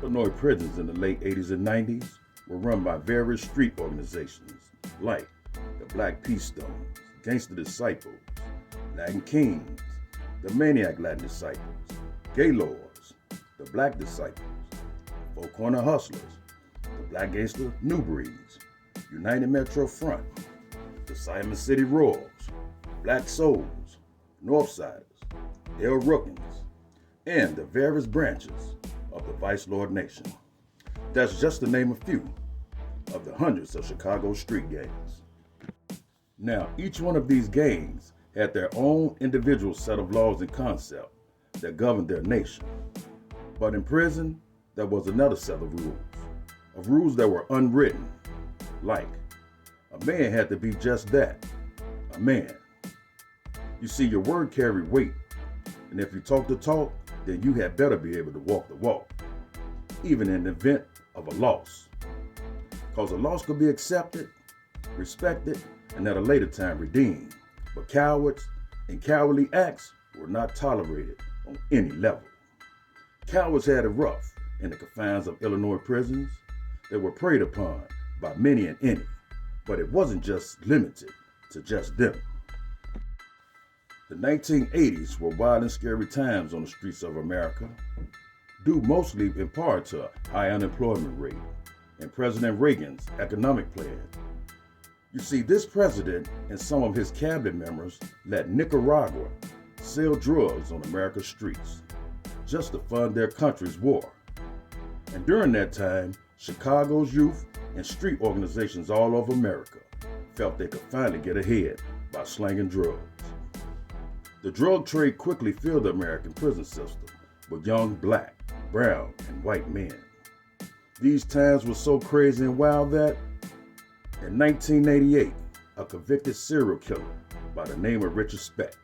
Illinois prisons in the late 80s and 90s were run by various street organizations like the Black Peace Stones, Gangster Disciples, Latin Kings, the Maniac Latin Disciples, Gaylords, the Black Disciples, Four Corner Hustlers, the Black Gangster New Breeds, United Metro Front, the Simon City Royals, Black Souls, Northsiders, El Rookins, and the various branches of the Vice Lord Nation. That's just to name a few of the hundreds of Chicago street gangs. Now, each one of these gangs had their own individual set of laws and concepts that governed their nation. But in prison, there was another set of rules that were unwritten, like a man had to be just that, a man. You see, your word carried weight, and if you talk the talk, then you had better be able to walk the walk, even in the event of a loss. Because a loss could be accepted, respected, and at a later time redeemed. But cowards and cowardly acts were not tolerated on any level. Cowards had it rough in the confines of Illinois prisons. They were preyed upon by many and any, but it wasn't just limited to just them. The 1980s were wild and scary times on the streets of America, due mostly in part to a high unemployment rate and President Reagan's economic plan. You see, this president and some of his cabinet members let Nicaragua sell drugs on America's streets just to fund their country's war. And during that time, Chicago's youth and street organizations all over America felt they could finally get ahead by slanging drugs. The drug trade quickly filled the American prison system with young black, brown, and white men. These times were so crazy and wild that in 1988, a convicted serial killer by the name of Richard Speck,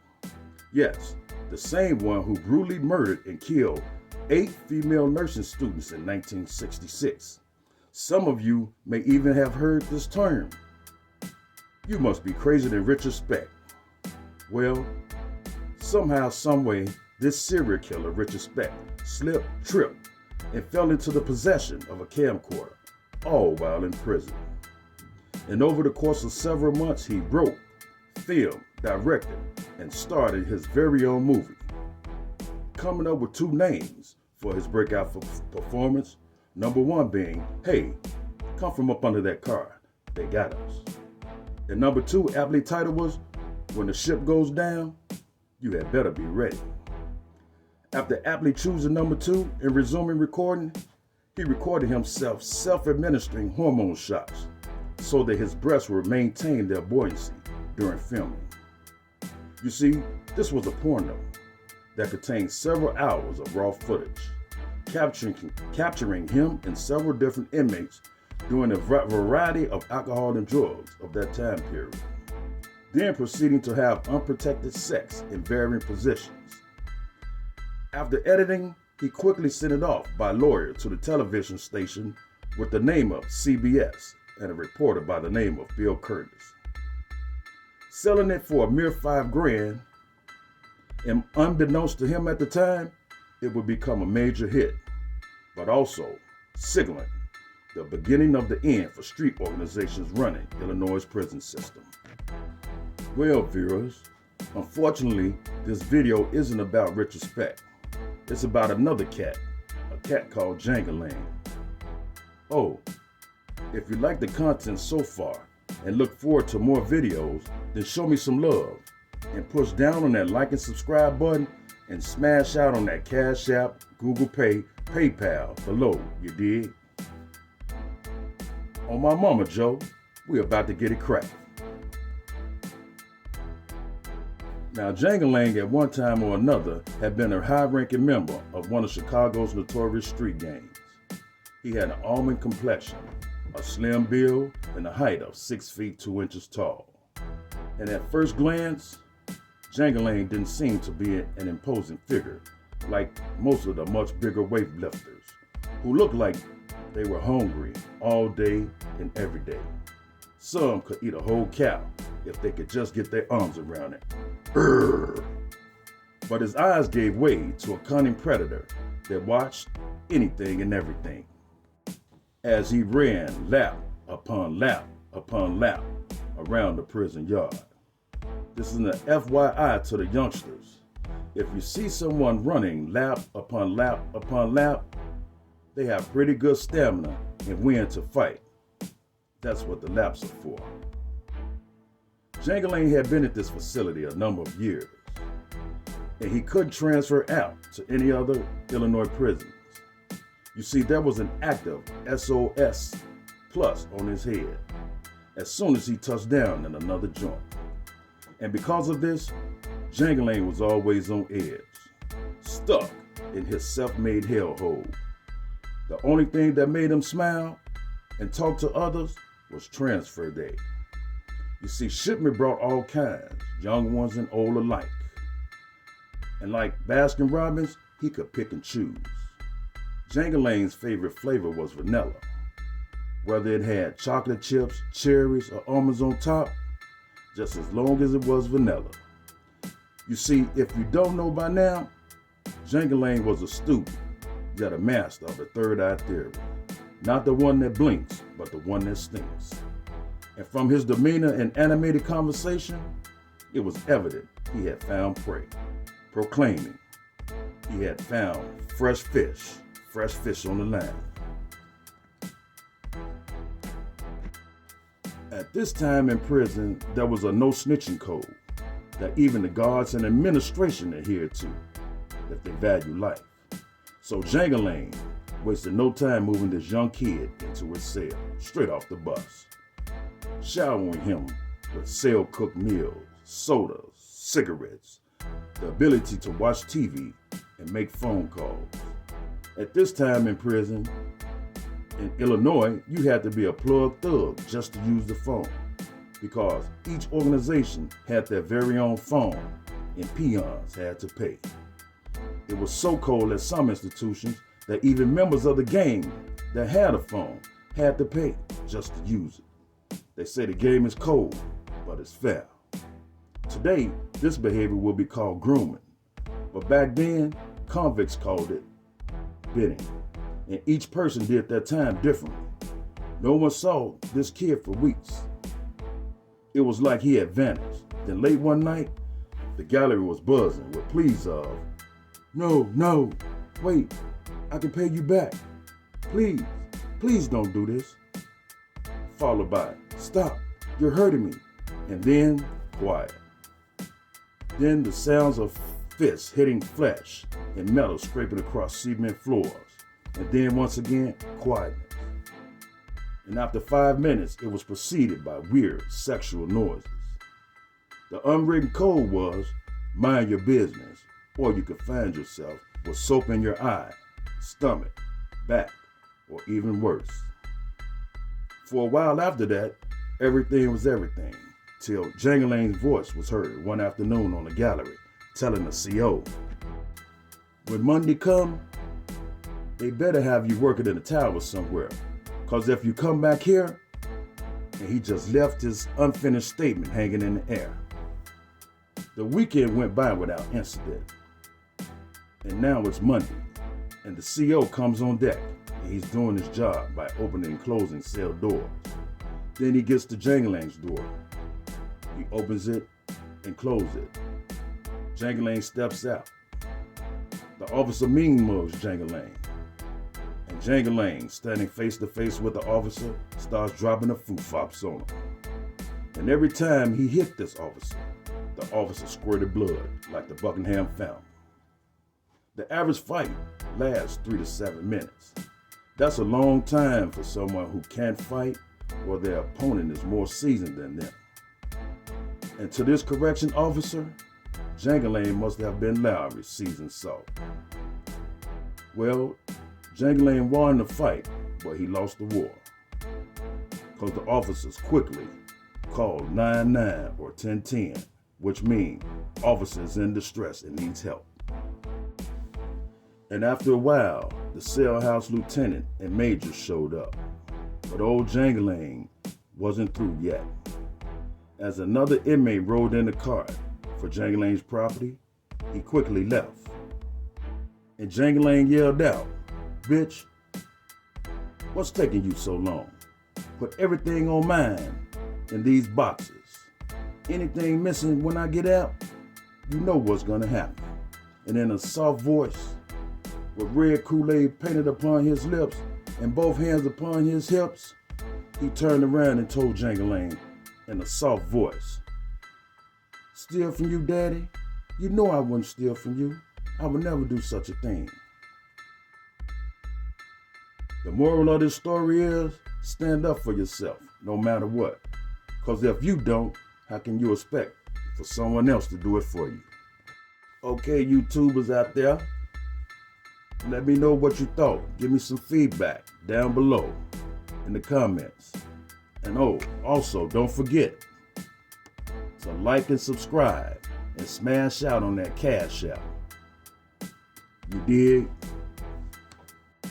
yes, the same one who brutally murdered and killed 8 female nursing students in 1966. Some of you may even have heard this term. You must be crazier than Richard Speck. Well, somehow, someway, this serial killer, Richard Speck, slipped, tripped, and fell into the possession of a camcorder, all while in prison. And over the course of several months, he wrote, filmed, directed, and starred in his very own movie, coming up with 2 names for his breakout performance. Number 1 being, "Hey, come from up under that car, they got us." And number 2 aptly titled was, "When the ship goes down, you had better be ready." After aptly choosing number 2 and resuming recording, he recorded himself self-administering hormone shots so that his breasts would maintain their buoyancy during filming. You see, this was a porno that contained several hours of raw footage, capturing him and several different inmates doing a variety of alcohol and drugs of that time period, then proceeding to have unprotected sex in varying positions. After editing, he quickly sent it off by lawyer to the television station with the name of CBS and a reporter by the name of Bill Curtis, selling it for a mere $5,000, and unbeknownst to him at the time, it would become a major hit, but also signaling the beginning of the end for street organizations running Illinois' prison system. Well, viewers, unfortunately, this video isn't about Richard Speck. It's about another cat, a cat called Jangalang. Oh, if you like the content so far and look forward to more videos, then show me some love and push down on that like and subscribe button and smash out on that CashApp, Google Pay, PayPal below, you dig? On my mama, Joe, we about to get it cracking. Now, Jangalang at one time or another had been a high-ranking member of one of Chicago's notorious street gangs. He had an almond complexion, a slim build, and a height of 6 feet 2 inches tall. And at first glance, Jangalang didn't seem to be an imposing figure like most of the much bigger weightlifters who looked like they were hungry all day and every day. Some could eat a whole cow if they could just get their arms around it. Urgh. But his eyes gave way to a cunning predator that watched anything and everything. As he ran lap upon lap upon lap around the prison yard. This is an FYI to the youngsters. If you see someone running lap upon lap upon lap, they have pretty good stamina and willing to fight. That's what the laps are for. Jangalang had been at this facility a number of years, and he couldn't transfer out to any other Illinois prisons. You see, there was an active SOS plus on his head as soon as he touched down in another joint. And because of this, Jangalang was always on edge, stuck in his self-made hellhole. The only thing that made him smile and talk to others was transfer day. You see, shipment brought all kinds, young ones and old alike. And like Baskin-Robbins, he could pick and choose. Jangalang's favorite flavor was vanilla. Whether it had chocolate chips, cherries, or almonds on top, just as long as it was vanilla. You see, if you don't know by now, Jangalang was a student, yet a master of the third eye theory. Not the one that blinks, but the one that stinks. And from his demeanor and animated conversation, it was evident he had found prey, proclaiming he had found fresh fish on the line. At this time in prison, there was a no snitching code that even the guards and administration adhered to if they value life. So Jangalang wasted no time moving this young kid into his cell, straight off the bus, showering him with cell-cooked meals, sodas, cigarettes, the ability to watch TV and make phone calls. At this time in prison, in Illinois, you had to be a plug thug just to use the phone, because each organization had their very own phone and peons had to pay. It was so cold at some institutions that even members of the gang that had a phone had to pay just to use it. They say the game is cold, but it's fair. Today, this behavior will be called grooming, but back then, convicts called it bidding, and each person did their time differently. No one saw this kid for weeks. It was like he had vanished. Then late one night, the gallery was buzzing with pleas of, No, wait, I can pay you back. Please don't do this. Followed by, stop, you're hurting me. And then, quiet. Then the sounds of fists hitting flesh and metal scraping across cement floors. And then once again, quietness. And after 5 minutes, it was preceded by weird sexual noises. The unwritten code was, mind your business, or you could find yourself with soap in your eye, stomach, back, or even worse. For a while after that, everything was everything, till Jangalang's voice was heard one afternoon on the gallery, telling the CO, when Monday come, they better have you working in the tower somewhere, cause if you come back here, and he just left his unfinished statement hanging in the air. The weekend went by without incident, and now it's Monday, and the CO comes on deck, and he's doing his job by opening and closing cell doors. Then he gets to Jangalang's door. He opens it and closes it. Jangalang steps out. The officer mean mugs Jangalang. And Jangalang, standing face to face with the officer, starts dropping the foo-fops on him. And every time he hit this officer, the officer squirted blood like the Buckingham Fountain. The average fight lasts 3 to 7 minutes. That's a long time for someone who can't fight or their opponent is more seasoned than them. And to this correction officer, Jangalang must have been Lowry's seasoned salt. Well, Jangalang won the fight, but he lost the war. Because the officers quickly called 999 or 1010, which means officers in distress and needs help. And after a while, the cell house lieutenant and major showed up. But old Jangalang wasn't through yet. As another inmate rode in the cart for Jangalang's property, he quickly left. And Jangalang yelled out, bitch. What's taking you so long? Put everything on mine in these boxes. Anything missing when I get out, you know what's gonna happen. And in a soft voice, with red Kool-Aid painted upon his lips and both hands upon his hips, he turned around and told Jangalang in a soft voice, "Steal from you, Daddy? You know I wouldn't steal from you. I would never do such a thing." The moral of this story is, stand up for yourself, no matter what. Because if you don't, how can you expect for someone else to do it for you? Okay, YouTubers out there, let me know what you thought. Give me some feedback down below in the comments. And also, don't forget to like and subscribe and smash out on that CashApp. You dig?